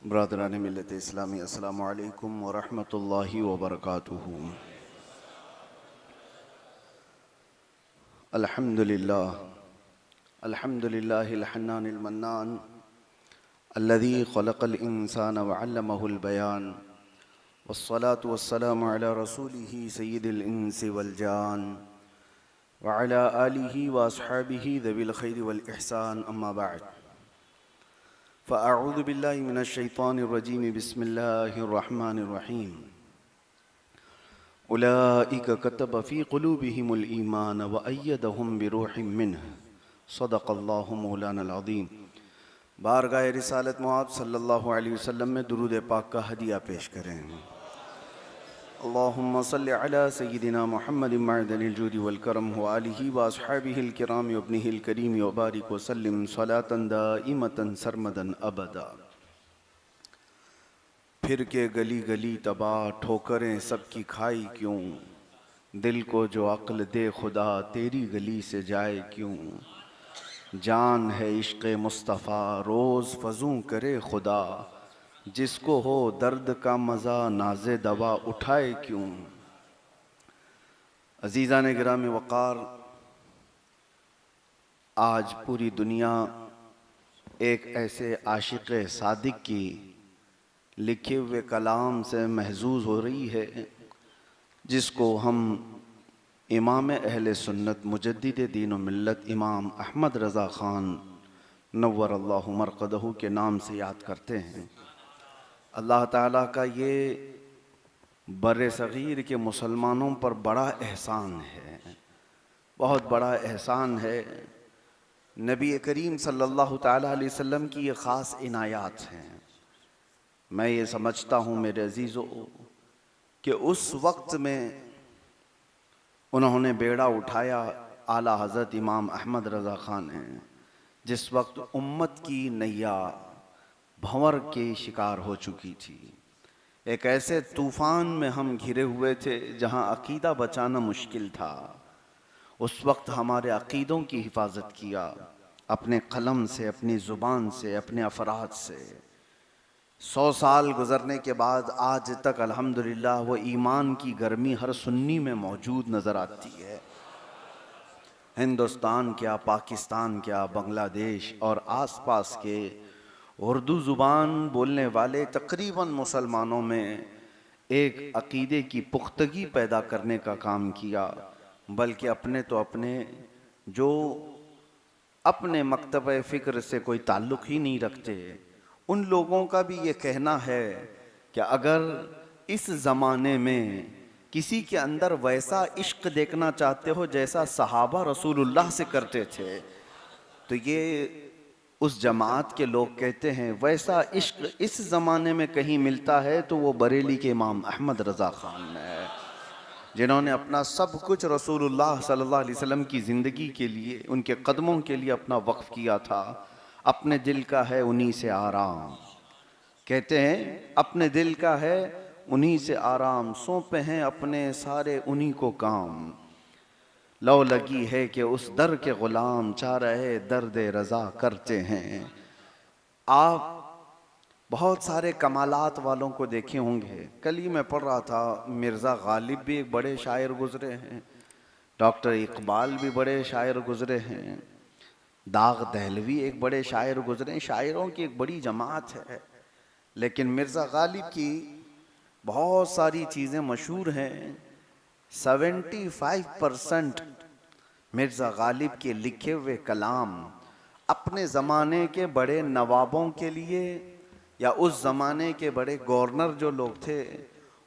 बरदरान मिल्लत इस्लामी अस्सलामु अलैकुम व रहमतुल्लाहि व बरकातुहू। अल्हम्दुलिल्लाह अल्हम्दुलिल्लाहिल हन्नानिल मन्नान अल्लज़ी ख़लक़ल इंसान व अल्लमहुल बयान वस्सलातु वस्सलामु अला रसूलिही सय्यिदिल इंसी वल जान व अला आलिही व अस्हाबिही ज़विल खैरि वल इहसान अम्मा बअद फ़अऊज़ु बिल्लाहि मिनश शैतानिर रजीम बिस्मिल्लाहिर रहमानिर रहीम। उलाइका कतब फ़ी क़ुलूबिहिमुल ईमान व अय्यदहुम बिरूहिम मिन्हु सदक़ल्लाहु मौलानल अज़ीम। बारगाह रिसालत मुआद सल्लल्लाहु अलैहि वसल्लम में दुरूद पाक का हदिया पेश करें। अल्लाहुम्मा सल्लि अला सय्यिदिना मुहम्मदिन मअदनिल जूदि वल करम व आलिहि व अस्हाबिहिल किराम व इब्निहिल करीम व बारिक व सल्लिम सलातन दाइमतन सरमदन अबदा। फिर के गली गली तबाह ठोकरें सबकी खाई क्यों, दिल को जो अक्ल दे खुदा तेरी गली से जाए क्यों। जान है इश्क़ मुस्तफ़ा रोज़ फजूं करे खुदा, जिसको हो दर्द का मज़ा नाज़े दवा उठाए क्यों। अज़ीज़ान गिरामी वक़ार, आज पूरी दुनिया एक ऐसे आशिक़ सादिक की लिखे हुए कलाम से महजूज़ हो रही है जिसको हम इमाम अहले सुन्नत मुजद्दिद दीन व मिल्लत इमाम अहमद रज़ा ख़ान नव्वरल्लाहु मरक़दहू के नाम से याद करते हैं। अल्लाह ताला का ये बर्रे सग़ीर के मुसलमानों पर बड़ा एहसान है, बहुत बड़ा एहसान है। नबी करीम सल्लल्लाहु ताला अलैहि वसल्लम की ये ख़ास इनायात हैं। मैं ये समझता हूँ मेरे अजीज़ों कि उस वक्त में उन्होंने बेड़ा उठाया आला हज़रत इमाम अहमद रज़ा ख़ान हैं, जिस वक्त उम्मत की नैया भंवर के शिकार हो चुकी थी। एक ऐसे तूफ़ान में हम घिरे हुए थे जहाँ अक़ीदा बचाना मुश्किल था। उस वक्त हमारे अक़ीदों की हिफाजत किया अपने कलम से, अपनी ज़ुबान से, अपने अफ़राद से। 100 साल गुज़रने के बाद आज तक अल्हम्दुलिल्लाह वो ईमान की गर्मी हर सुन्नी में मौजूद नज़र आती है। हिंदुस्तान क्या, पाकिस्तान क्या, बांग्लादेश और आसपास के उर्दू ज़ुबान बोलने वाले तकरीबन मुसलमानों में एक अक़ीदे की पुख्तगी पैदा करने का काम किया। बल्कि अपने तो अपने जो अपने मकतब फ़िक्र से कोई ताल्लुक़ ही नहीं रखते, उन लोगों का भी ये कहना है कि अगर इस ज़माने में किसी के अंदर वैसा इश्क़ देखना चाहते हो जैसा सहाबा रसूलुल्लाह से करते थे, तो ये उस जमात के लोग कहते हैं वैसा इश्क़ इस ज़माने में कहीं मिलता है तो वो बरेली के इमाम अहमद रज़ा ख़ान है, जिन्होंने अपना सब कुछ रसूलुल्लाह सल्लल्लाहु अलैहि वसल्लम की ज़िंदगी के लिए, उनके कदमों के लिए अपना वक्फ़ किया था। अपने दिल का है उन्हीं से आराम, कहते हैं अपने दिल का है उन्हीं से आराम, सौंपे हैं अपने सारे उन्हीं को काम। लो लगी है कि उस दर के ग़ुलाम चाह रहे दर्द रज़ा करते हैं। आप बहुत सारे कमालात वालों को देखे होंगे। कल ही मैं पढ़ रहा था, मिर्ज़ा गालिब भी एक बड़े शायर गुज़रे हैं, डॉक्टर इकबाल भी बड़े शायर गुज़रे हैं, दाग दहलवी एक बड़े शायर गुज़रे हैं। शायरों की एक बड़ी जमात है, लेकिन मिर्ज़ा गालिब की बहुत सारी चीज़ें मशहूर हैं। 75% मिर्ज़ा गालिब के लिखे हुए कलाम अपने ज़माने के बड़े नवाबों के लिए या उस ज़माने के बड़े गवर्नर जो लोग थे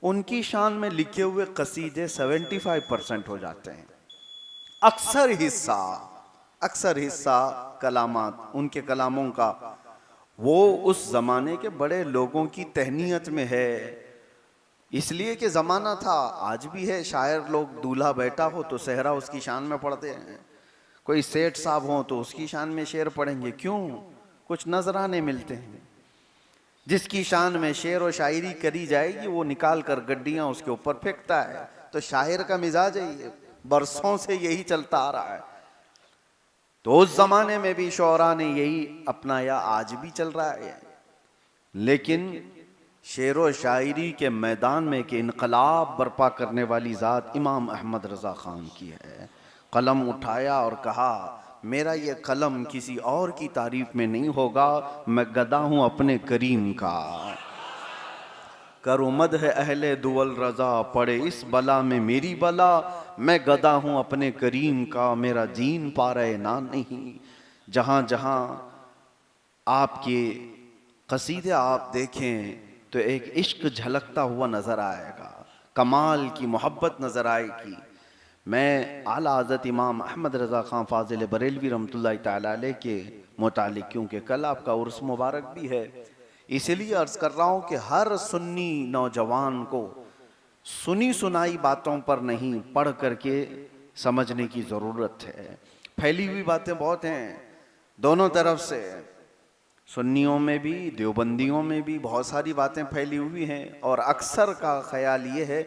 उनकी शान में लिखे हुए कसीदे 75% हो जाते हैं। अक्सर हिस्सा कलामात उनके कलामों का वो उस ज़माने के बड़े लोगों की तहनीयत में है। इसलिए कि ज़माना था, आज भी है। शायर लोग, दूल्हा बैठा हो तो सहरा उसकी शान में पढ़ते हैं, कोई सेठ साहब हो तो उसकी शान में शेर पढ़ेंगे। क्यों? कुछ नजराने मिलते हैं। जिसकी शान में शेर और शायरी करी जाएगी वो निकाल कर गड्डियां उसके ऊपर फेंकता है। तो शायर का मिजाज है, बरसों से यही चलता आ रहा है। तो उस जमाने में भी शोरा ने यही अपनाया, आज भी चल रहा है। लेकिन शेर व शायरी के मैदान में कि इनकलाब बर्पा करने वाली ज़ात इमाम अहमद रज़ा ख़ान की है। कलम उठाया और कहा, मेरा ये कलम किसी और की तारीफ में नहीं होगा, मैं गदा हूँ अपने करीम का। करो मदह अहले दुवल रज़ा, पड़े इस बला में मेरी बला, मैं गदा हूँ अपने करीम का, मेरा जीन पा रहे ना नहीं। जहाँ जहाँ आपके कसीदे आप देखें तो एक इश्क झलकता हुआ नज़र आएगा, कमाल की मोहब्बत नज़र आएगी। मैं आला हज़रत इमाम अहमद रज़ा ख़ान फ़ाज़िल बरेलवी रहमतुल्लाहि तआला अलैह के मुतालिक, क्योंकि कल आपका उर्स मुबारक भी है, इसलिए अर्ज़ कर रहा हूँ कि हर सुन्नी नौजवान को सुनी सुनाई बातों पर नहीं, पढ़ करके समझने की ज़रूरत है। फैली हुई बातें बहुत हैं दोनों तरफ से, सुन्नियों में भी देवबंदियों में भी बहुत सारी बातें फैली हुई हैं, और अक्सर का ख्याल ये है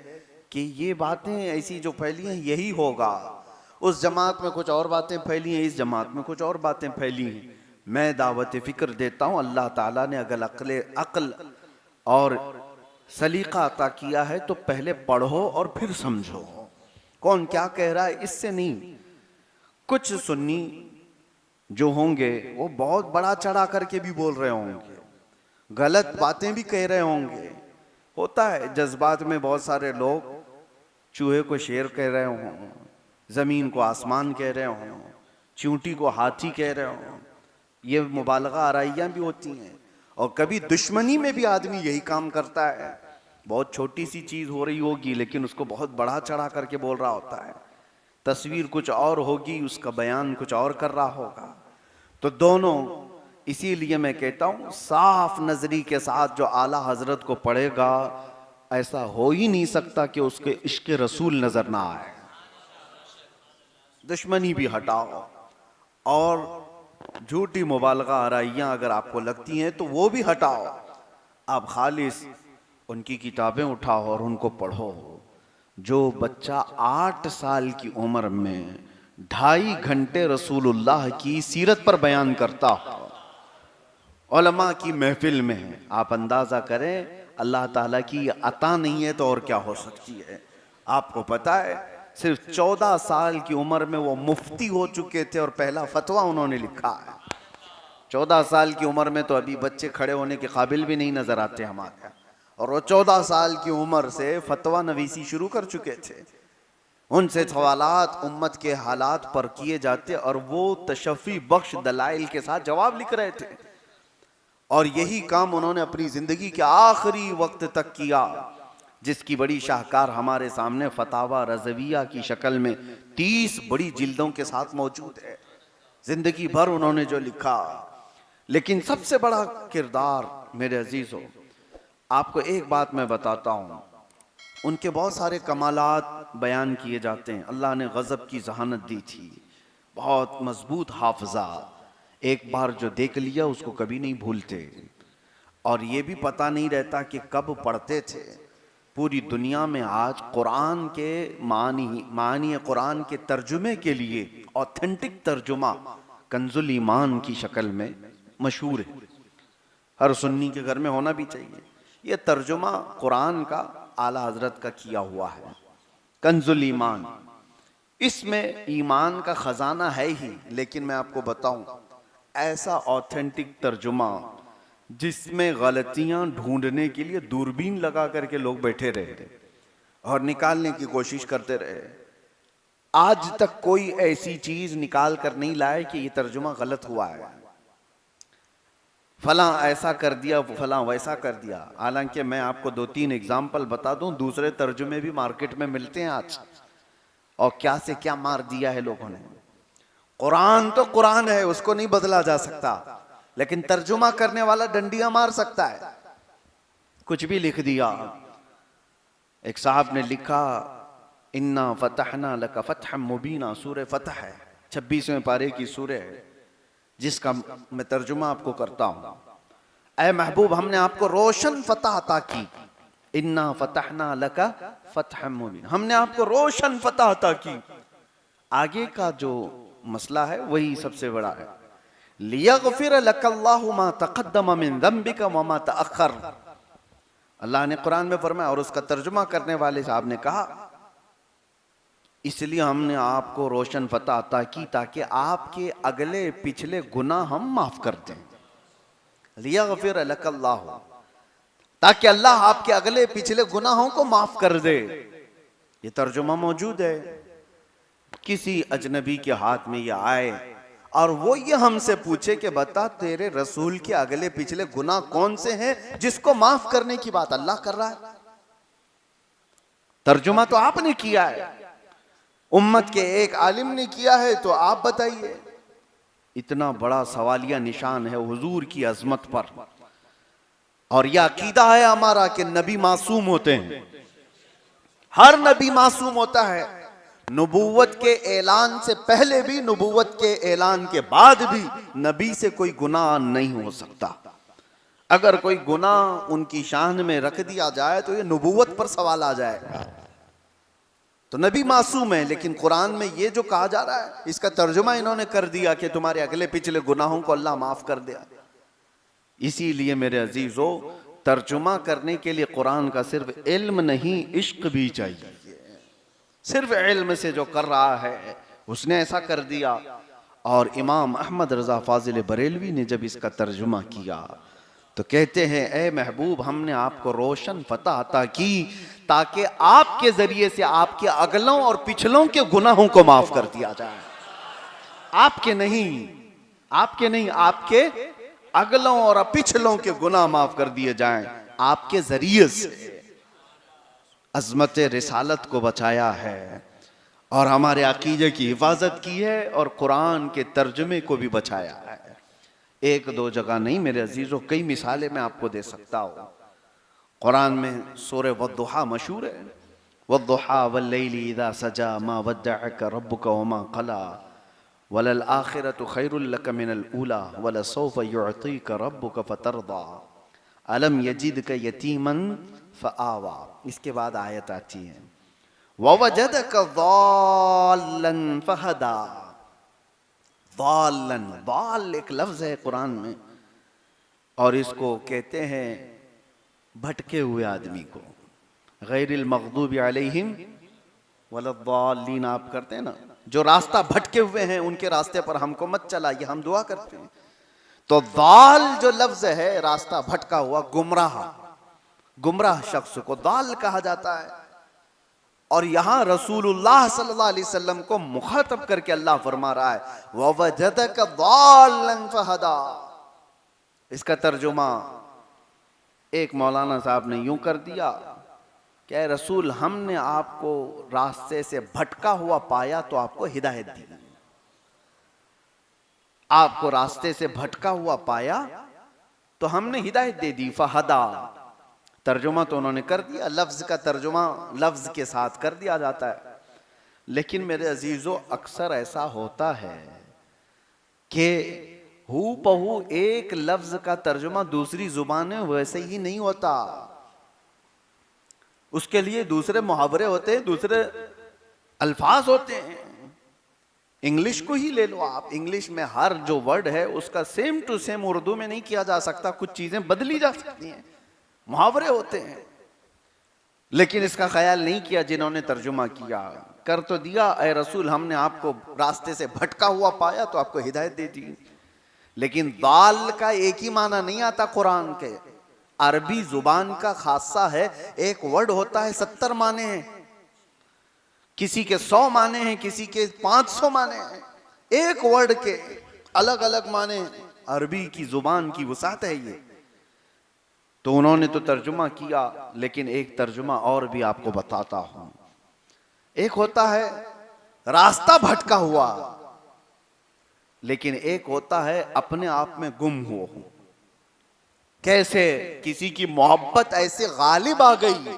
कि ये बातें ऐसी जो फैली हैं यही होगा। उस जमात में कुछ और बातें फैली हैं, इस जमात में कुछ और बातें फैली हैं। मैं दावत फ़िक्र देता हूँ, अल्लाह ताला ने अगर अक्ल और सलीका अता किया है तो पहले पढ़ो और फिर समझो कौन क्या कह रहा है, इससे नहीं। कुछ सुन्नी जो होंगे वो बहुत बड़ा चढ़ा करके भी बोल रहे होंगे, गलत बातें भी कह रहे होंगे। होता है जज्बात में, बहुत सारे लोग चूहे को शेर कह रहे हों, ज़मीन को आसमान कह रहे हों, चींटी को हाथी कह रहे हों, ये मुबालगा आराइयाँ भी होती हैं। और कभी दुश्मनी में भी आदमी यही काम करता है, बहुत छोटी सी चीज़ हो रही होगी लेकिन उसको बहुत बड़ा चढ़ा करके बोल रहा होता है। तस्वीर कुछ और होगी, उसका बयान कुछ और कर रहा होगा। तो दोनों, इसीलिए मैं कहता हूँ साफ नजरी के साथ जो आला हजरत को पढ़ेगा, ऐसा हो ही नहीं सकता कि उसके इश्क रसूल नजर ना आए। दुश्मनी भी हटाओ, और झूठी मुबालगा आराइयाँ अगर आपको लगती हैं तो वो भी हटाओ। आप खालिस उनकी किताबें उठाओ और उनको पढ़ो। जो बच्चा 8 साल की उम्र में 2.5 घंटे रसूलुल्लाह की सीरत पर बयान करता हो, उलमा की महफिल में, आप अंदाजा करें अल्लाह ताला की अता नहीं है तो और क्या हो सकती है। आपको पता है सिर्फ 14 साल की उम्र में वो मुफ्ती हो चुके थे और पहला फतवा उन्होंने लिखा है। 14 साल की उम्र में तो अभी बच्चे खड़े होने के काबिल भी नहीं नजर आते हमारे, और वो 14 साल की उम्र से फतवा नवीसी शुरू कर चुके थे। उनसे सवालात उम्मत के हालात पर किए जाते और वो तशफ़ी बख्श दलाइल के साथ जवाब लिख रहे थे। और यही काम उन्होंने अपनी जिंदगी के आखिरी वक्त तक किया, जिसकी बड़ी शाहकार हमारे सामने फतावा रज़विया की शक्ल में 30 बड़ी जिल्दों के साथ मौजूद है। जिंदगी भर उन्होंने जो लिखा। लेकिन सबसे बड़ा किरदार मेरे अजीजों, आपको एक बात मैं बताता हूँ, उनके बहुत सारे कमालात बयान किए जाते हैं। अल्लाह ने गज़ब की ज़हानत दी थी, बहुत मजबूत हाफजा, एक बार जो देख लिया उसको कभी नहीं भूलते, और ये भी पता नहीं रहता कि कब पढ़ते थे। पूरी दुनिया में आज कुरान के मानी कुरान के तर्जुमे के लिए ऑथेंटिक तर्जुमा कंजुल ईमान की शक्ल में मशहूर है, हर सुन्नी के घर में होना भी चाहिए। ये तर्जुमा कुरान का आला हजरत का किया हुआ है, कंजुल ईमान। इसमें ईमान का खजाना है ही, लेकिन मैं आपको बताऊं ऐसा ऑथेंटिक तर्जुमा जिसमें गलतियां ढूंढने के लिए दूरबीन लगा करके लोग बैठे रहे और निकालने की कोशिश करते रहे। आज तक कोई ऐसी चीज निकाल कर नहीं लाए कि ये तर्जुमा गलत हुआ है, फला ऐसा कर दिया, फला वैसा कर दिया। हालांकि मैं आपको 2-3 एग्जाम्पल बता दूं, दूसरे तर्जुमे भी मार्केट में मिलते हैं आज, और क्या से क्या मार दिया है लोगों ने। कुरान तो कुरान है, उसको नहीं बदला जा सकता, लेकिन तर्जुमा करने वाला डंडियां मार सकता है। कुछ भी लिख दिया। एक साहब ने लिखा, इन्ना फतहना लका फतहम मुबीना, सूरह फतह है, 26वें पारे की सूरह है, जिसका मैं तर्जुमा आपको करता हूं। ऐ महबूब, हमने आपको रोशन फतह अता की, इन्ना फतहना लका फतहम मुबीना, हमने आपको रोशन फतह अता की। आगे का जो मसला है वही सबसे बड़ा है, लियग़फ़िर लकल्लाहु मा तक़द्दम मिन ज़ंबिका व मा तअख़्ख़र। अल्लाह ने कुरान में फरमाया, और उसका तर्जुमा करने वाले साहब ने कहा, इसलिए हमने आपको रोशन फतह अता की ताकि आपके अगले पिछले गुनाह हम माफ कर दें। लियग़फ़िर लकल्लाहु, ताकि अल्लाह आपके अगले पिछले गुनाहों को माफ कर दे। ये तर्जुमा मौजूद है। किसी अजनबी के हाथ में ये आए और वो ये हमसे पूछे कि बता तेरे रसूल के अगले पिछले गुनाह कौन से हैं जिसको माफ करने की बात अल्लाह कर रहा है। तर्जुमा तो आपने किया है, उम्मत के एक आलिम ने किया है, तो आप बताइए। इतना बड़ा सवालिया निशान है हुजूर की अजमत पर। और यह अकीदा है हमारा कि नबी मासूम होते हैं, हर नबी मासूम होता है। नबूवत के ऐलान से पहले भी, नबूवत के ऐलान के बाद भी नबी से कोई गुनाह नहीं हो सकता। अगर कोई गुनाह उनकी शान में रख दिया जाए तो ये नबूवत पर सवाल आ जाएगा। तो नबी मासूम है, लेकिन कुरान में ये जो कहा जा रहा है इसका तर्जुमा इन्होंने कर दिया कि तुम्हारे अगले पिछले गुनाहों को अल्लाह माफ कर दिया। इसीलिए मेरे अजीजों, तर्जुमा करने के लिए कुरान का सिर्फ इल्म नहीं, इश्क भी चाहिए। सिर्फ इल्म से जो कर रहा है उसने ऐसा कर दिया। और इमाम अहमद रजा फाजिल बरेलवी ने जब इसका तर्जुमा किया तो कहते हैं, ए महबूब, हमने आपको रोशन फतह अता की ताकि आपके जरिए से आपके अगलों और पिछलों के गुनाहों को माफ कर दिया जाए। आपके नहीं, आपके अगलों और पिछलों के गुनाह माफ कर दिए जाएं। आपके जरिए से अजमत रिसालत को बचाया है और हमारे अकीदे की हिफाजत की है और कुरान के तर्जुमे को भी बचाया है। एक दो जगह नहीं मेरे अजीजों, कई मिसालें मैं आपको दे सकता हूँ। कुरान में सूरह वद्दुहा मशहूर है, वद्दुहा वल्लैलि इज़ा सजा मा वद्दअका रब्बुका वमा क़ला वलल आखिरतु खैरुल लक मिनल ऊला वलसौफ़ युअतीका रब्बुका फतरदा अलम यजिदका यतीमन फ़आवा। इसके बाद आयत आती है, ववजदका ज़ाल्लन फ़हदा। ज़ाल्लन, ज़ाल एक लफ्ज़ है कुरान में, और इसको कहते हैं भटके हुए आदमी को। गैरिल मग़दूबि अलैहिम वलद्दाल्लीन आप करते हैं ना, जो रास्ता भटके हुए हैं उनके रास्ते पर हमको मत चला, ये हम दुआ करते हैं। तो दाल जो लफ्ज है, रास्ता भटका हुआ, गुमराह शख्स को दाल कहा जाता है। और यहां रसूलुल्लाह सल्लल्लाहु अलैहि वसल्लम को मुखातब करके अल्लाह फरमा रहा है, ववजदका दाल्लन फहदा। इसका तर्जुमा एक मौलाना साहब ने यूं कर दिया, क्या रसूल, हमने आपको रास्ते से भटका हुआ पाया तो आपको हिदायत दी। आपको रास्ते से भटका हुआ पाया तो हमने हिदायत दे दी। फहदा, तर्जुमा तो उन्होंने कर दिया, लफ्ज का तर्जुमा लफ्ज के साथ कर दिया जाता है। लेकिन मेरे अजीजों, अक्सर ऐसा होता है कि हू बहू एक लफ्ज का तर्जुमा दूसरी जुबान में वैसे ही नहीं होता। उसके लिए दूसरे मुहावरे होते हैं, दूसरे अल्फाज होते हैं। इंग्लिश को ही ले लो आप, इंग्लिश में हर जो वर्ड है उसका सेम टू सेम उर्दू में नहीं किया जा सकता, कुछ चीजें बदली जा सकती हैं, मुहावरे होते हैं। लेकिन इसका ख्याल नहीं किया जिन्होंने तर्जुमा किया, कर तो दिया, ए रसूल, हमने आपको रास्ते से भटका हुआ पाया तो आपको हिदायत दे दी। लेकिन दाल का एक ही माना नहीं आता कुरान के, अरबी जुबान का खासा है। एक वर्ड होता है 70 माने हैं, किसी के 100 माने हैं, किसी के 500 माने हैं। एक वर्ड के अलग अलग माने, अरबी की जुबान की वसात है ये। तो उन्होंने तो तर्जुमा किया, लेकिन एक तर्जुमा और भी आपको बताता हूं। एक होता है रास्ता भटका हुआ, लेकिन एक होता है अपने आप में गुम हुआ। कैसे? किसी की मोहब्बत ऐसे गालिब आ गई,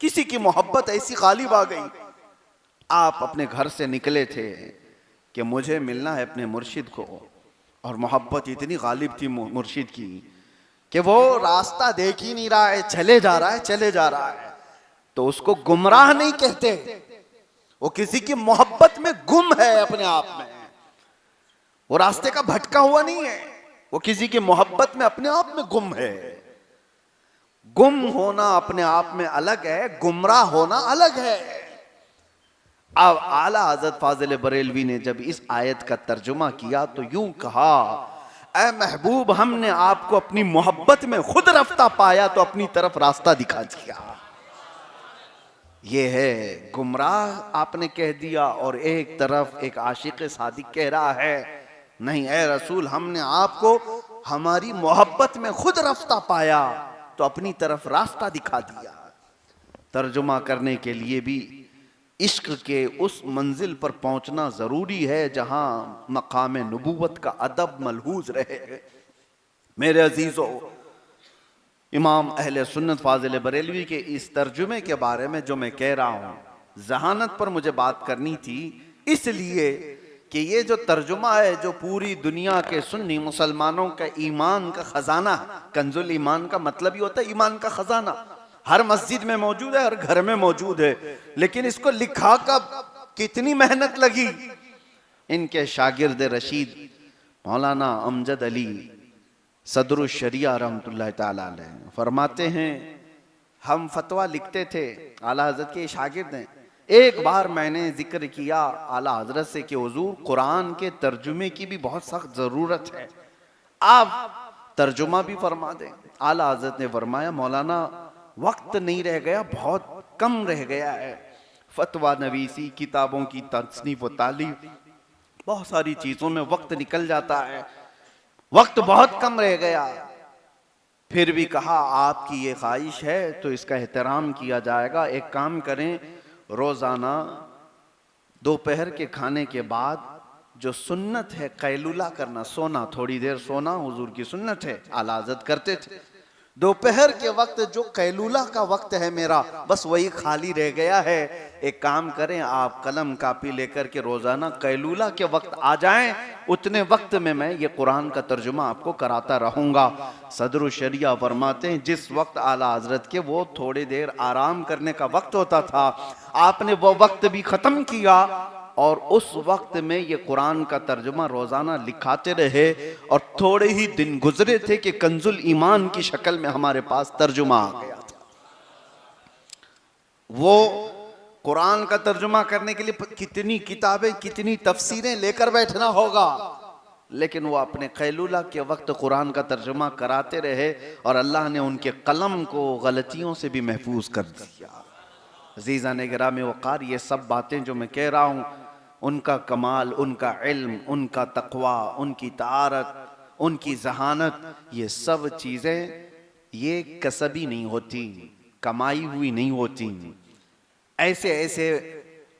किसी की मोहब्बत ऐसी गालिब आ गई, आप अपने घर से निकले थे कि मुझे मिलना है अपने मुर्शिद को, और मोहब्बत इतनी गालिब थी मुर्शिद की कि वो रास्ता देख ही नहीं रहा है, चले जा रहा है, चले जा रहा है। तो उसको गुमराह नहीं कहते, वो किसी की मोहब्बत में गुम है अपने आप में। वो रास्ते का भटका हुआ नहीं है, वो किसी की मोहब्बत में अपने आप में गुम है। गुम होना अपने आप में अलग है, गुमराह होना अलग है। अब आला हजरत फाजिल बरेलवी ने जब इस आयत का तर्जुमा किया तो यूं कहा, ऐ महबूब, हमने आपको अपनी मोहब्बत में खुद रफ्ता पाया तो अपनी तरफ रास्ता दिखा दिया। ये है गुमराह आपने कह दिया, और एक तरफ एक आशिक सादिक कह रहा है, नहीं ए रसूल, हमने आपको हमारी मोहब्बत में खुद रफ्ता पाया तो अपनी तरफ रास्ता दिखा दिया। तर्जुमा करने के लिए भी इश्क के उस मंजिल पर पहुंचना जरूरी है जहां मकाम नबूवत का अदब मलहूज रहे। मेरे अजीजों, इमाम अहले सुन्नत फाजिल बरेलवी के इस तर्जुमे के बारे में जो मैं कह रहा हूं, जहानत पर मुझे बात करनी थी, इसलिए कि ये जो तर्जुमा है जो पूरी दुनिया के सुन्नी मुसलमानों का ईमान का खजाना है। कंजुल ईमान का मतलब ही होता है ईमान का खजाना। हर मस्जिद में मौजूद है, हर घर में मौजूद है, लेकिन इसको लिखा कब, कितनी मेहनत लगी। इनके शागिर्द रशीद मौलाना अमजद अली सदरुल शरिया रहमतुल्लाह ताला अलैह फरमाते हैं, हम फतवा लिखते थे, आला हजरत के शागिर्द हैं। एक बार मैंने जिक्र किया आला हजरत से कि हुजूर, कुरान के तर्जुमे की भी बहुत सख्त जरूरत है, आप तर्जुमा भी फरमा दें। आला हजरत ने फरमाया, मौलाना वक्त नहीं रह गया, बहुत कम रह गया है। फतवा नवीसी, किताबों की तस्नीफ व तालीफ, बहुत सारी चीजों में वक्त निकल जाता है, वक्त बहुत कम रह गया। फिर भी कहा, आपकी ये ख्वाहिश है तो इसका एहतराम किया जाएगा। एक काम करें, रोजाना दोपहर के खाने के बाद जो सुन्नत है कैलूला करना, सोना, थोड़ी देर सोना हुजूर की सुन्नत है, आला हज़रत करते थे। दोपहर के वक्त जो कैलूला का वक्त है मेरा, बस वही खाली रह गया है। एक काम करें, आप कलम कापी लेकर के रोजाना कैलूला के वक्त आ जाएं, उतने वक्त में मैं ये कुरान का तर्जुमा आपको कराता रहूंगा। सदरुल शरिया फरमाते हैं, जिस वक्त आला हजरत के वो थोड़ी देर आराम करने का वक्त होता था, आपने वो वक्त भी खत्म किया और उस वक्त में ये कुरान का तर्जुमा रोजाना लिखाते रहे। और थोड़े ही दिन गुजरे थे कि कंजुल ईमान की शक्ल में हमारे पास तर्जुमा आ गया था। वो कुरान का तर्जुमा करने के लिए कितनी किताबें, कितनी तफसीरें लेकर बैठना होगा, लेकिन वो अपने कैलूला के वक्त कुरान का तर्जुमा कराते रहे और अल्लाह ने उनके कलम को गलतियों से भी महफूज कर दिया। अज़ीज़ा ने गिरामी वक़ार, ये सब बातें जो मैं कह रहा हूँ, उनका कमाल, उनका इल्म, उनका तक़वा, उनकी तारत, उनकी जहानत, ये सब चीज़ें ये कसबी नहीं होती, कमाई हुई नहीं होती। ऐसे ऐसे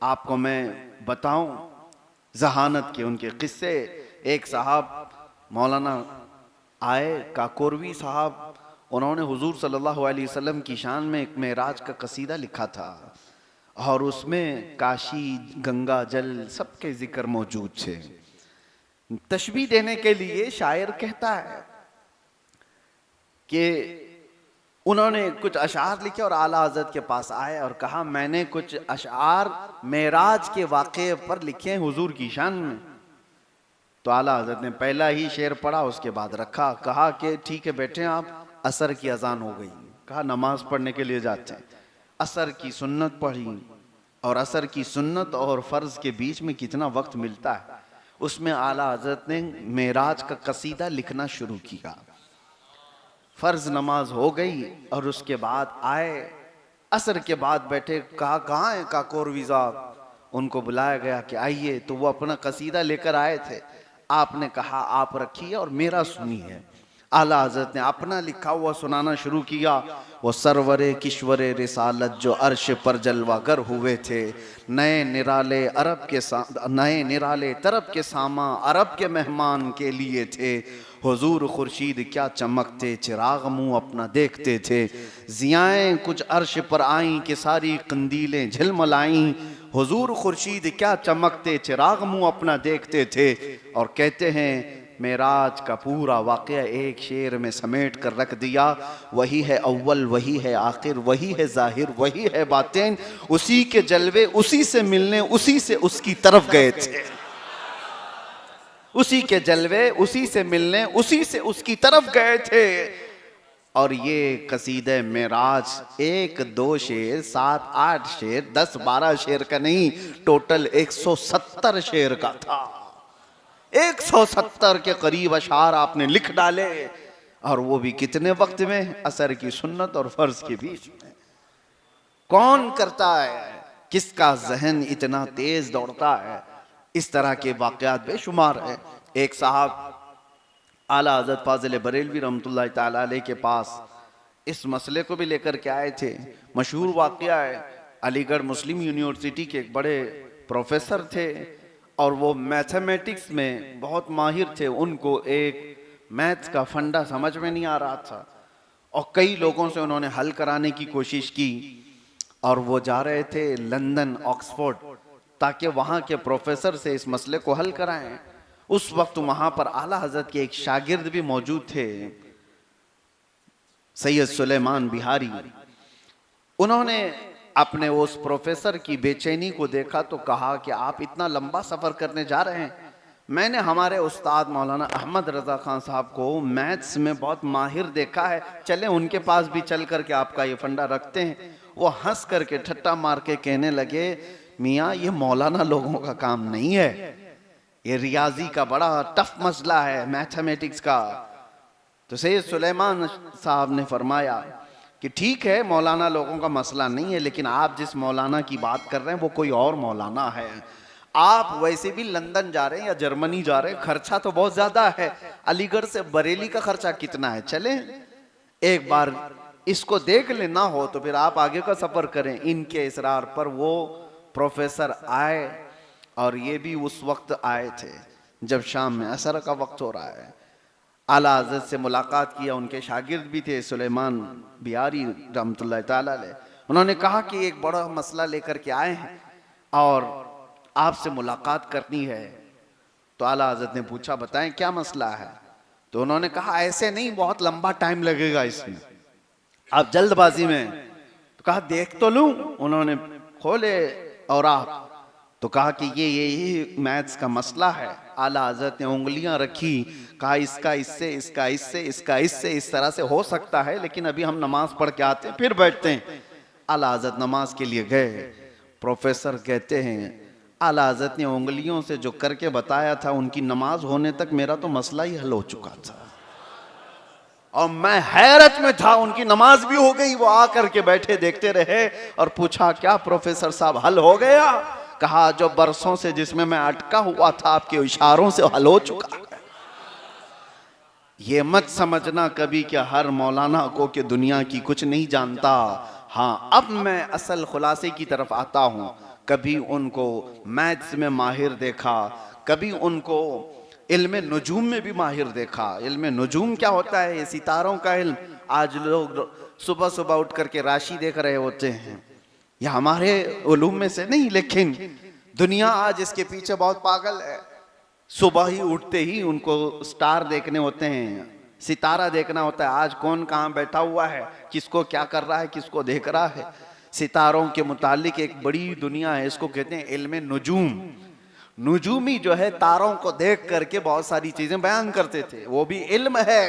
आपको मैं बताऊं जहानत के उनके किस्से। एक साहब मौलाना आए, काकोरवी साहब, उन्होंने हुजूर सल्लल्लाहु अलैहि वसल्लम की शान में एक मेराज का कसीदा लिखा था और उसमें काशी, गंगा जल सबके जिक्र मौजूद थे। तशबीह देने के लिए शायर कहता है कि उन्होंने कुछ अशार लिखे और आला हज़रत के पास आए और कहा, मैंने कुछ अशार मेराज के वाक़े पर लिखे हैं हुजूर की शान में। तो आला हज़रत ने पहला ही शेर पढ़ा, उसके बाद रखा, कहा कि ठीक है बैठे आप, असर की अजान हो गई। कहा नमाज पढ़ने के लिए जाते हैं। असर की सुन्नत पढ़ी और असर की सुन्नत और फ़र्ज़ के बीच में कितना वक्त मिलता है, उसमें आला हज़रत ने मेराज का कसीदा लिखना शुरू किया। फ़र्ज़ नमाज हो गई और उसके बाद आए, असर के बाद बैठे, कहा कहाँ है काकोरवी साहब। उनको बुलाया गया कि आइए, तो वो अपना कसीदा लेकर आए थे। आपने कहा आप रखिए और मेरा सुनिए। आला हज़रत ने अपना लिखा हुआ सुनाना शुरू किया। वो सरवरे किश्वरे रिसालत जो अर्श पर जलवागर हुए थे, नए निराले तरब के सामा अरब के मेहमान के लिए थे। हुजूर खुर्शीद क्या चमकते, चिराग मुँह अपना देखते थे। ज़ियाएँ कुछ अर्श पर आईं कि सारी कंदीलें झिलमिलाईं। हुजूर खुर्शीद क्या चमकते, चिराग मुँह अपना देखते थे। और कहते हैं मेराज का पूरा वाक़या एक शेर में समेट कर रख दिया। वही है अव्वल, वही है आखिर, वही है ज़ाहिर, वही है बातिन। उसी के जलवे उसी से मिलने, उसी से उसकी तरफ गए थे। उसी के जलवे, उसी से मिलने, उसी से उसकी तरफ गए थे। और ये कसीदे मेराज 1-2 शेर, 7-8 शेर, 10-12 शेर का नहीं, टोटल 170 शेर का था। 170 के करीब अशार आपने लिख डाले, और वो भी कितने वक्त में? असर की सुन्नत और फर्ज के बीच में। कौन करता है? किसका जहन इतना तेज दौड़ता है? इस तरह के वाकयात बेशुमार है। एक साहब आला हज़रत फाज़िल बरेलवी रहमतुल्लाह ताला अलैह के पास इस मसले को भी लेकर के आए थे। मशहूर वाकया है, अलीगढ़ मुस्लिम यूनिवर्सिटी के एक बड़े प्रोफेसर थे और वो मैथमेटिक्स में बहुत माहिर थे। उनको एक मैथ्स का फंडा समझ में नहीं आ रहा था और कई लोगों से उन्होंने हल कराने की कोशिश की, और वो जा रहे थे लंदन, ऑक्सफोर्ड, ताकि वहाँ के प्रोफेसर से इस मसले को हल कराएं। उस वक्त वहाँ पर आला हज़रत के एक शागिर्द भी मौजूद थे, सैयद सुलेमान बिहारी। उन्होंने अपने उस प्रोफेसर की बेचैनी को देखा तो कहा कि आप इतना लंबा सफ़र करने जा रहे हैं। मैंने हमारे उस्ताद मौलाना अहमद रज़ा खान साहब को मैथ्स में बहुत माहिर देखा है, चलें उनके पास भी चल करके आपका ये फंडा रखते हैं। वो हंस करके ठट्टा मार के कहने लगे, मियाँ ये मौलाना लोगों का काम नहीं है, ये रियाजी का बड़ा टफ मसला है, मैथमेटिक्स का। तो सैयद सुलेमान साहब ने फरमाया कि ठीक है, मौलाना लोगों का मसला नहीं है, लेकिन आप जिस मौलाना की बात कर रहे हैं वो कोई और मौलाना है। आप वैसे भी लंदन जा रहे हैं या जर्मनी जा रहे हैं, खर्चा तो बहुत ज्यादा है। अलीगढ़ से बरेली का खर्चा कितना है, चले एक बार इसको देख ले, ना हो तो फिर आप आगे का सफर करें। इनके इसरार पर वो प्रोफेसर आए, और ये भी उस वक्त आए थे जब शाम में असर का वक्त हो रहा है। आला हज़रत से मुलाकात किया, उनके शागिर्द भी थे सुलेमान बिहारी रहमतुल्लाह ताला अलैह। उन्होंने कहा कि एक बड़ा मसला लेकर के आए हैं और आपसे मुलाकात करनी है। तो आला हज़रत ने पूछा, बताएं क्या मसला है? तो उन्होंने कहा, ऐसे नहीं, बहुत लंबा टाइम लगेगा इसमें, आप जल्दबाजी में। तो कहा देख तो लूं। उन्होंने खोले और आप तो कहा कि ये मैथ्स का मसला है। आला हज़रत ने उंगलियां रखी, कहा इसका इससे, इसका इससे, इसका इससे, इस तरह से हो सकता है, लेकिन अभी हम नमाज पढ़ के आते हैं फिर बैठते हैं। आला हज़रत नमाज के लिए गए। प्रोफेसर कहते हैं आला हज़रत ने उंगलियों से जो करके बताया था, उनकी नमाज होने तक मेरा तो मसला ही हल हो चुका था और मैं हैरत में था। उनकी नमाज भी हो गई, वो आकर के बैठे देखते रहे और पूछा, क्या प्रोफेसर साहब हल हो गया? कहा, जो बरसों से जिसमें मैं अटका हुआ था आपके इशारों से हल हो चुका है। ये मत समझना कभी कि हर मौलाना को कि दुनिया की कुछ नहीं जानता। हाँ, अब मैं असल खुलासे की तरफ आता हूँ। कभी उनको मैथ्स में माहिर देखा, कभी उनको इल्म नुजूम में भी माहिर देखा। इल्म नुजूम क्या होता है? ये सितारों का इल्म। आज लोग सुबह सुबह उठ करके राशि देख रहे होते हैं, यह हमारे उलूम में से नहीं, लेकिन दुनिया आज इसके पीछे बहुत पागल है। सुबह ही उठते ही उनको स्टार देखने होते हैं, सितारा देखना होता है, आज कौन कहाँ बैठा हुआ है, किसको क्या कर रहा है, किसको देख रहा है। सितारों के मुतालिक एक बड़ी दुनिया है, इसको कहते हैं इल्म नुजूम। नुजूमी जो है तारों को देख करके बहुत सारी चीजें बयान करते थे, वो भी इल्म है।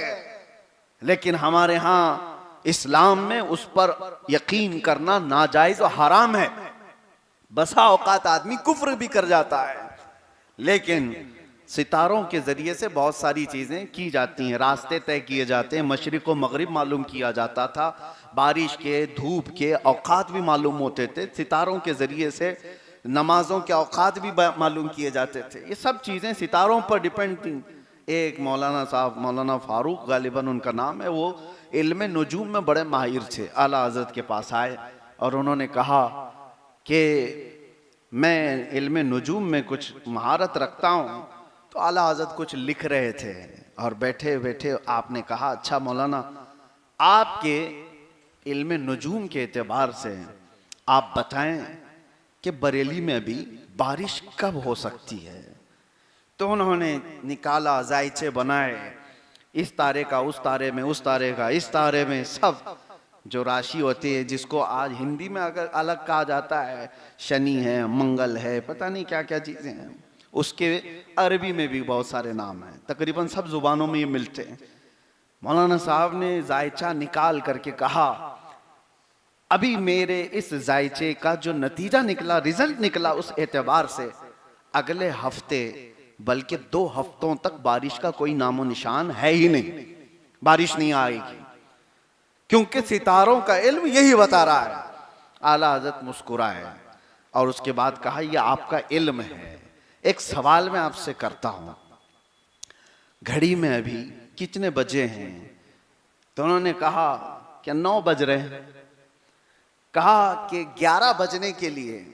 लेकिन हमारे यहाँ इस्लाम में उस पर यकीन करना नाजायज और हराम है। बसा औकात आदमी कुफ्र भी कर जाता है। लेकिन सितारों के जरिए से बहुत सारी चीजें की जाती हैं, रास्ते तय किए जाते हैं। मशरिक व मगरिब मालूम किया जाता था, बारिश के, धूप के औकात भी मालूम होते थे। सितारों के जरिए से नमाजों के औकात भी मालूम किए जाते थे। ये सब चीजें सितारों पर डिपेंड थी। एक मौलाना साहब, मौलाना फारूक गालिबन उनका नाम है, वो इल्म नुजूम में बड़े माहिर थे। आला हज़रत के पास आए और उन्होंने कहा कि मैं इल्म नुजूम में कुछ महारत रखता हूँ। तो आला हज़रत कुछ लिख रहे थे और बैठे बैठे आपने कहा, अच्छा मौलाना, आपके इल्म नुजूम के एतबार से आप बताएं कि बरेली में अभी बारिश कब हो सकती है। तो उन्होंने निकाला, जायचे बनाए, इस तारे का उस तारे में, उस तारे का इस तारे में, सब जो राशि होती है, जिसको आज हिंदी में अगर अलग कहा जाता है, शनि है, मंगल है, पता नहीं क्या क्या चीजें हैं, उसके अरबी में भी बहुत सारे नाम हैं, तकरीबन सब जुबानों में ये मिलते हैं। मौलाना साहब ने जायचा निकाल करके कहा, अभी मेरे इस जायचे का जो नतीजा निकला, रिजल्ट निकला, उस एतबार से अगले हफ्ते बल्कि 2 हफ्तों तक बारिश का कोई नामो निशान है ही नहीं, बारिश नहीं आएगी, क्योंकि सितारों का इल्म यही बता रहा है। आला हज़रत मुस्कुराए और उसके बाद कहा, यह आपका इल्म है, एक सवाल मैं आपसे करता हूं, घड़ी में अभी कितने बजे हैं? तो उन्होंने कहा कि 9 बज रहे हैं। कहा कि 11 बजने के लिए,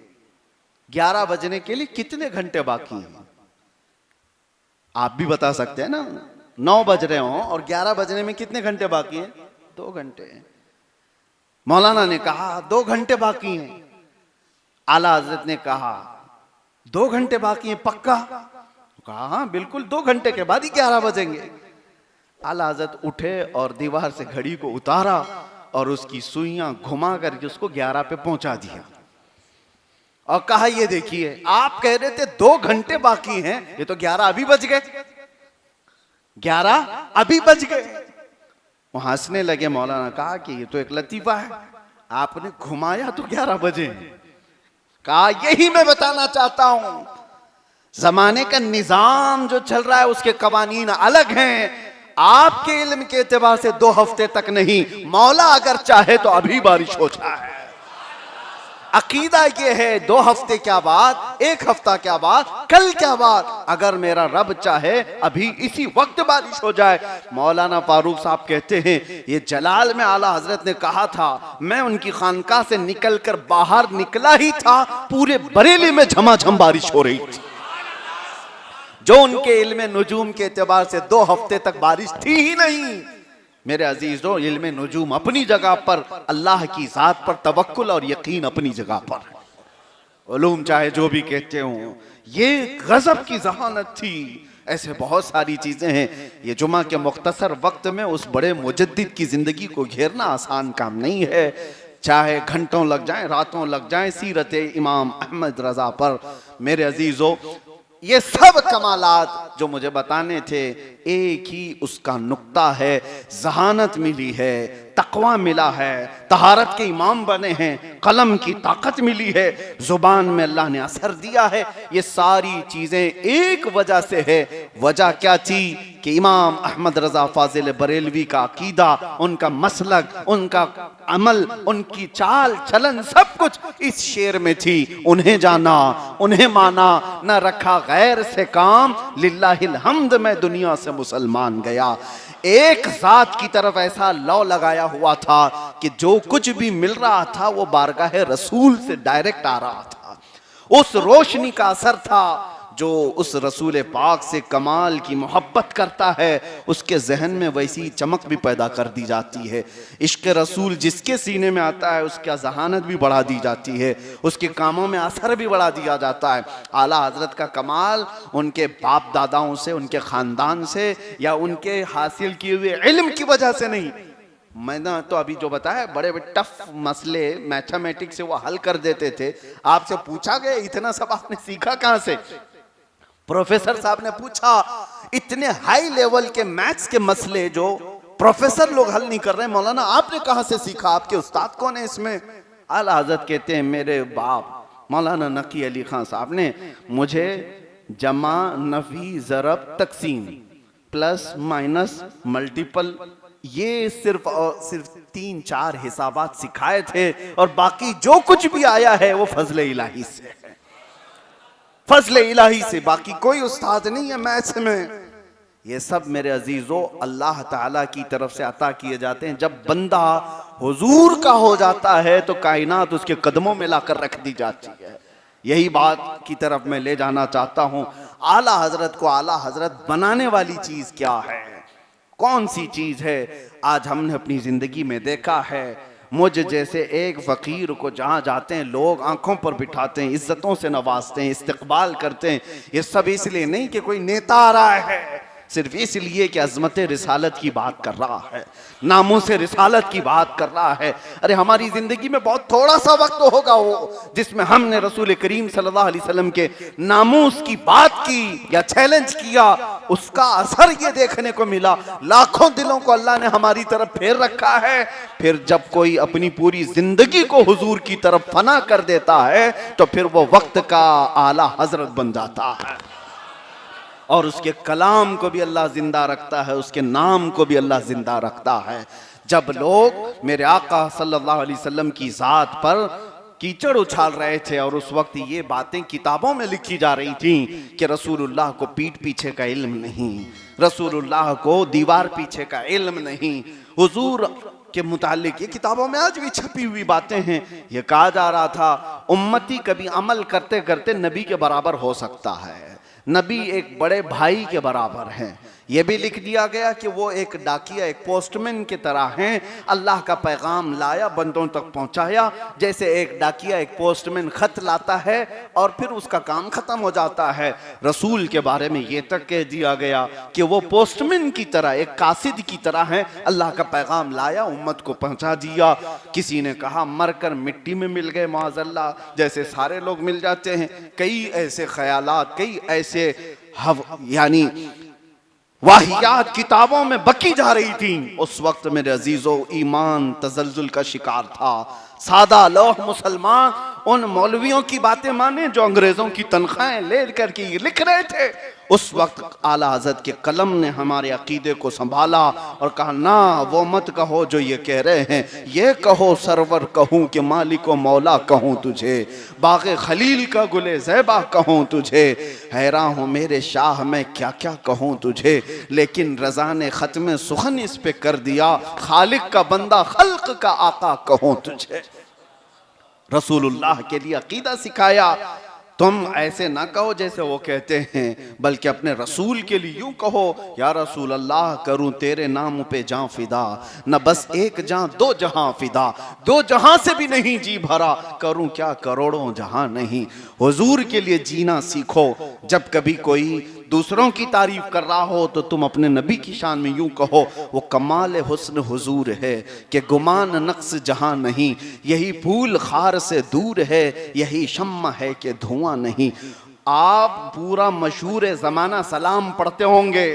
11 बजने के लिए कितने घंटे बाकी हैं? आप भी बता सकते हैं ना, 9 बज रहे हो और 11 बजने में कितने घंटे बाकी हैं? 2 घंटे। मौलाना ने कहा 2 घंटे बाकी हैं। आला हज़रत ने कहा 2 घंटे बाकी हैं पक्का? कहा हाँ बिल्कुल, 2 घंटे के बाद ही 11 बजेंगे। आला हज़रत उठे और दीवार से घड़ी को उतारा और उसकी सुइयां घुमा करके उसको 11 पे पहुंचा दिया और कहा, ये देखिए आप कह रहे थे 2 घंटे बाकी हैं, ये तो 11 अभी बज गए, 11 अभी बज गए। वो हंसने लगे। मौलाना कहा कि ये तो एक लतीफा है, आपने घुमाया तो 11 बजे। कहा यही मैं बताना चाहता हूं, जमाने का निजाम जो चल रहा है उसके कवानीन अलग हैं। आपके इल्म के एतबार से 2 हफ्ते तक नहीं, मौला अगर चाहे तो अभी बारिश हो जाए। अकीदा ये है 2 हफ्ते क्या बात, 1 हफ्ता क्या बात, कल क्या बात, अगर मेरा रब चाहे अभी इसी वक्त बारिश हो जाए। मौलाना फारूक साहब कहते हैं, ये जलाल में आला हजरत ने कहा था, मैं उनकी खानकाह से निकलकर बाहर निकला ही था, पूरे बरेली में झमाझम बारिश हो रही थी। जो उनके इल्म नुजूम के एतबार से 2 हफ्ते तक बारिश थी ही नहीं। मेरे अजीजों, इल्म नुजूम अपनी जगह पर, अल्लाह की जात पर तवक्कुल और यकीन अपनी जगह पर। उलूम चाहे जो भी कहते हो, ये गजब की जहानत थी। ऐसे बहुत सारी चीजें हैं। ये जुमा के मुख्तसर वक्त में उस बड़े मुजद्दिद की जिंदगी को घेरना आसान काम नहीं है, चाहे घंटों लग जाएं, रातों लग जाएं सीरत इमाम अहमद रजा पर। मेरे अजीजों, ये सब कमालात जो मुझे बताने थे, एक ही उसका नुक्ता है, जहानत मिली है, तकवा मिला है, तहारत के इमाम बने हैं, कलम की ताकत मिली है, जुबान में अल्लाह ने असर दिया है। ये सारी चीजें एक वजह से है। वजह क्या थी कि इमाम अहमद रजा फाजिल बरेलवी का अकीदा, उनका मसलक, उनका अमल, उनकी चाल चलन, सब कुछ इस शेर में थी। उन्हें जाना, उन्हें माना, न रखा गैर से काम, लिल्लाहिल हम्द मैं दुनिया से मुसलमान गया। एक जात की तरफ ऐसा लौ लगाया हुआ था कि जो कुछ भी मिल रहा था वो बारगाह रसूल से डायरेक्ट आ रहा था। उस रोशनी का असर था। जो उस रसूल पाक से कमाल की मोहब्बत करता है, उसके जहन में वैसी चमक भी पैदा कर दी जाती है। इश्क रसूल जिसके सीने में आता है, उसका जहानत भी बढ़ा दी जाती है, उसके कामों में असर भी बढ़ा दिया जाता है। आला हजरत का कमाल उनके बाप दादाओं से, उनके ख़ानदान से या उनके हासिल किए हुए इल्म की वजह से नहीं। मैंने तो अभी जो बताया, बड़े बड़े टफ मसले मैथमेटिक्स से वो हल कर देते थे। आपसे पूछा गया इतना सब आपने सीखा कहाँ से? प्रोफेसर साहब ने पूछा, इतने हाई लेवल के मैथ्स के मसले जो प्रोफेसर लोग हल नहीं कर रहे, मौलाना आपने कहां से सीखा, आपके उस्ताद कौन है इसमें? आला हज़रत कहते हैं, मेरे बाप मौलाना नकी अली खान साहब ने मुझे जमा, नफी, ज़रब, तकसीम, प्लस माइनस, मल्टीपल, ये सिर्फ 3-4 हिसाबात सिखाए थे, और बाकी जो कुछ भी आया है वो फजले इलाही से है, फजले इलाही से। बाकी कोई उस्ताद नहीं है मैथ्स में। ये सब मेरे अजीजों अल्लाह ताला की तरफ से अता किए जाते हैं। जब बंदा हुजूर का हो जाता है तो कायनात उसके कदमों में लाकर रख दी जाती है। यही बात की तरफ मैं ले जाना चाहता हूँ। आला हजरत को आला हजरत बनाने वाली चीज क्या है, कौन सी चीज है? आज हमने अपनी जिंदगी में देखा है, मुझ जैसे एक फकीर को जहाँ जाते हैं लोग आंखों पर बिठाते हैं, इज्जतों से नवाजते हैं, इस्तकबाल करते हैं। ये सब इसलिए नहीं कि कोई नेता आ रहा है, सिर्फ इसलिए कि अजमत रिसालत की बात कर रहा है, नामूस रिसालत की बात कर रहा है। अरे हमारी जिंदगी में बहुत थोड़ा सा वक्त होगा वो जिसमें हमने रसूल करीम सल्लल्लाहु अलैहि वसल्लम के नामूस की बात की या चैलेंज किया, उसका असर ये देखने को मिला। लाखों दिलों को अल्लाह ने हमारी तरफ फेर रखा है। फिर जब कोई अपनी पूरी जिंदगी को हुजूर की तरफ फना कर देता है तो फिर वो वक्त का आला हजरत बन जाता है और उसके कलाम को भी अल्लाह जिंदा रखता है, उसके नाम को भी अल्लाह जिंदा रखता है। जब लोग मेरे आका सल्लल्लाहु अलैहि वसल्लम की जात पर कीचड़ उछाल रहे थे और उस वक्त ये बातें किताबों में लिखी जा रही थी कि रसूलुल्लाह को पीठ पीछे का इल्म नहीं, रसूलुल्लाह को दीवार पीछे का इल्म नहीं, हुजूर के मुतालिक ये किताबों में आज भी छपी हुई बातें हैं। ये कहा जा रहा था उम्मती कभी अमल करते करते नबी के बराबर हो सकता है, नबी एक बड़े भाई के बराबर हैं। यह भी लिख दिया गया कि वो एक डाकिया, एक पोस्टमैन की तरह हैं। अल्लाह का पैगाम लाया, बंदों तक पहुंचाया, जैसे एक डाकिया, एक पोस्टमैन खत लाता है और फिर उसका काम खत्म हो जाता है। रसूल के बारे में ये तक कह दिया गया कि वो पोस्टमैन की तरह, एक कासिद की तरह हैं। अल्लाह का पैगाम लाया, उम्मत को पहुंचा दिया। किसी ने कहा मरकर मिट्टी में मिल गए माज़अल्लाह, जैसे सारे लोग मिल जाते हैं। कई ऐसे ख्यालात, कई ऐसे यानी वाहियात किताबों में बकी जा रही थी। उस वक्त मेरे अजीजों ईमान तजल्जुल का शिकार था। सादा लोग मुसलमान उन मौलवियों की बातें माने जो अंग्रेजों की तनख्वाहें ले करके लिख रहे थे। उस वक्त आला हज़रत के कलम ने हमारे अकीदे को संभाला और कहा ना वो मत कहो जो ये कह रहे हैं, ये कहो सरवर कहूँ कि मालिक व मौला कहूँ तुझे, बाग़े खलील का गुले ज़ैबा कहूँ तुझे, हैरान हूँ मेरे शाह मैं क्या क्या कहूँ तुझे, लेकिन रज़ा ने ख़त्म सुखन इस पे कर दिया, खालिक का बंदा खल्क का आका कहूँ तुझे। रसूलुल्लाह के लिए अकीदा सिखाया। तुम ऐसे ना कहो जैसे वो कहते हैं, बल्कि अपने रसूल के लिए यूं कहो या रसूल अल्लाह करूं तेरे नाम पे जान फिदा, न बस एक जान दो जहां फिदा, दो जहां से भी नहीं जी भरा, करूं क्या करोड़ों जहां नहीं। हुजूर के लिए जीना सीखो। जब कभी कोई दूसरों की तारीफ कर रहा हो तो तुम अपने नबी की शान में यूं कहो वो कमाल हुस्न हुजूर है कि गुमान नक्स जहां नहीं, यही फूल खार से दूर है, यही शम्मा है कि धुआं नहीं। आप पूरा मशहूर ज़माना सलाम पढ़ते होंगे,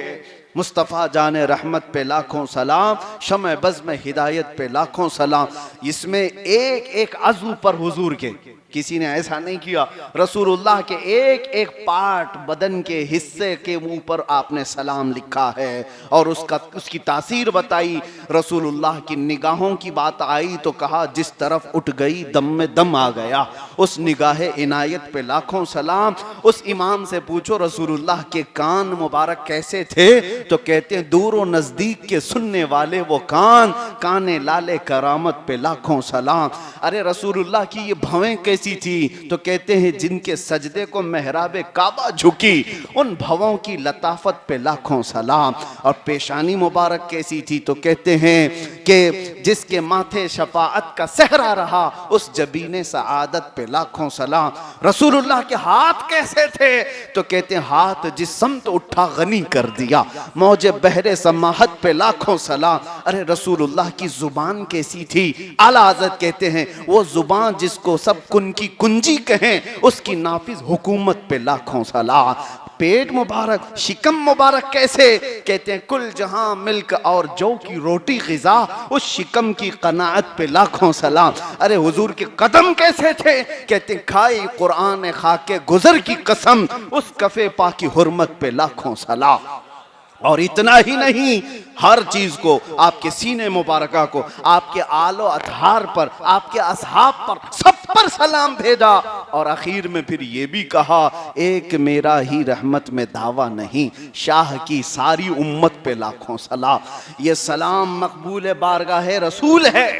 मुस्तफ़ा जाने रहमत पे लाखों सलाम, शम्अ बज़्म में हिदायत पे लाखों सलाम। इसमें एक एक अज़ू पर हुजूर के किसी ने ऐसा नहीं किया। रसूलुल्लाह के एक एक पार्ट, बदन के हिस्से के मुंह पर आपने सलाम लिखा है और उसकी तासीर बताई। रसूलुल्लाह की निगाहों की बात आई तो कहा जिस तरफ उठ गई दम में दम आ गया। उस निगाह इनायत पे लाखों सलाम। उस इमाम से पूछो रसूलुल्लाह के कान मुबारक कैसे थे, तो कहते हैं दूर और नजदीक के सुनने वाले वो कान, काने लाले करामत पे लाखों सलाम। अरे रसूलुल्लाह की ये भवें कैसी थी, तो कहते हैं जिनके सजदे को मेहराबे काबा झुकी, उन भवों की लताफत पे लाखों सलाम। और पेशानी मुबारक कैसी थी, तो कहते हैं कि जिसके माथे शफाअत का सहरा रहा, उस जबीने सआदत पे लाखों सलाम। रसूलुल्लाह के हाथ कैसे थे, तो कहते हैं हाथ जिस समत उठा गनी कर दिया, मौजे बहरे समाहत पे लाखों सलाम। अरे रसूलुल्लाह की जुबान कैसी थी, आला हज़रत कहते हैं वो जुबान जिसको सब कुन की कुंजी कहें, उसकी नाफिज हुकूमत पे लाखों सलाम। पेट मुबारक, शिकम मुबारक कैसे, कहते हैं कुल जहां मिल्क और जौ की रोटी ग़िज़ा, उस शिकम की क़नाअत पे लाखों सलाम। अरे हुजूर के कदम कैसे थे, कहते हैं खाई कुरान खाके गुजर की कसम, उस कफ़े पा की हुर्मत पे लाखों सलाम। और इतना ही नहीं, हर चीज को, आपके सीने मुबारका को, आपके आलो अतहार पर, आपके असहाब पर, सब पर सलाम भेजा। और आखिर में फिर ये भी कहा एक मेरा ही रहमत में दावा नहीं, शाह की सारी उम्मत पे लाखों सलाम। ये सलाम मकबूल बारगाह रसूल है।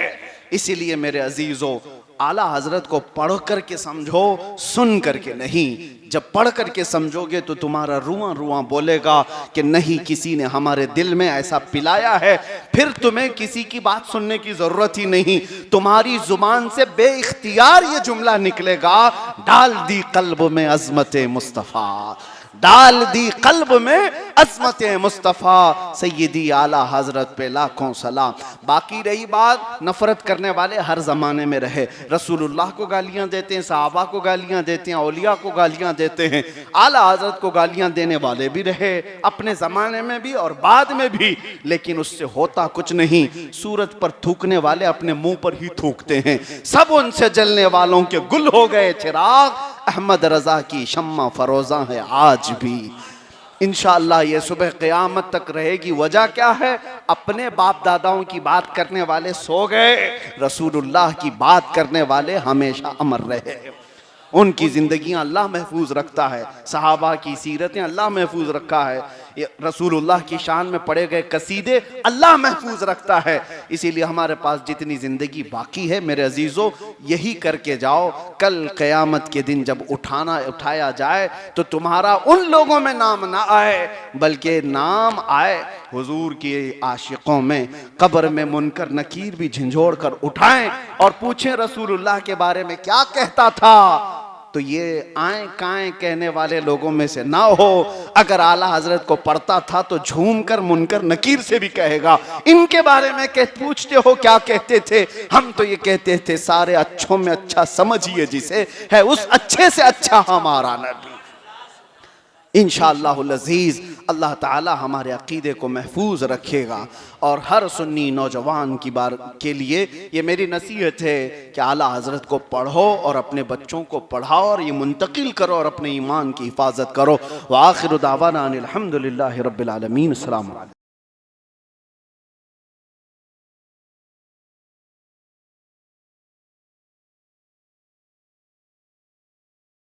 इसीलिए मेरे अजीजों, आला हजरत को पढ़ करके समझो, सुन करके नहीं। जब पढ़ करके समझोगे तो तुम्हारा रुआं रुआं बोलेगा कि नहीं, किसी ने हमारे दिल में ऐसा पिलाया है। फिर तुम्हें किसी की बात सुनने की जरूरत ही नहीं, तुम्हारी जुबान से बेइख्तियार ये जुमला निकलेगा, डाल दी कल्ब में अजमत मुस्तफ़ा, डाल दी कल्ब में अज़मत मुस्तफ़ा सैयदी आला हजरत पे लाखों सलाम। बाकी रही बात, नफरत करने वाले हर जमाने में रहे, रसूलुल्लाह को गालियां देते हैं, सहाबा को गालियां देते हैं, औलिया को गालियां देते हैं, आला हजरत को गालियां देने वाले भी रहे अपने जमाने में भी और बाद में भी, लेकिन उससे होता कुछ नहीं। सूरज पर थूकने वाले अपने मुंह पर ही थूकते हैं। सब उनसे जलने वालों के गुल हो गए चिराग, अहमद रजा की शम्मा फरोजा है आज भी। इंशाअल्लाह ये सुबह क़यामत तक रहेगी। वजह क्या है? अपने बाप दादाओं की बात करने वाले सो गए, रसूलुल्लाह की बात करने वाले हमेशा अमर रहे। उनकी जिंदगियां अल्लाह महफूज रखता है, सहाबा की सीरतें अल्लाह महफूज रखा है, रसूलुल्लाह की शान में पढ़े गए कसीदे अल्लाह महफूज रखता है। इसीलिए हमारे पास जितनी जिंदगी बाकी है मेरे अजीजों, यही करके जाओ। कल क़यामत के दिन जब उठाया जाए तो तुम्हारा उन लोगों में नाम ना आए, बल्कि नाम आए हुजूर के आशिकों में। कब्र में मुनकर नकीर भी झंझोड़ कर उठाएं और पूछें रसूलुल्लाह के बारे में क्या कहता था, तो ये आए काएं कहने वाले लोगों में से ना हो। अगर आला हजरत को पढ़ता था तो झूम कर मुनकर नकीर से भी कहेगा, इनके बारे में पूछते हो क्या कहते थे? हम तो ये कहते थे सारे अच्छों में अच्छा समझिए जिसे, है उस अच्छे से अच्छा हमारा नबी। इंशाअल्लाहुल अज़ीज़ अल्लाह ताला हमारे अक़ीदे को महफूज रखेगा। और हर सुन्नी नौजवान की बार के लिए ये मेरी नसीहत है कि आला हज़रत को पढ़ो और अपने बच्चों को पढ़ाओ और ये मुंतकिल करो और अपने ईमान की हिफाजत करो। व आखिरु दावाना अनिल हम्दुलिल्लाहि रब्बिल आलमीन। अस्सलामु अलैकुम।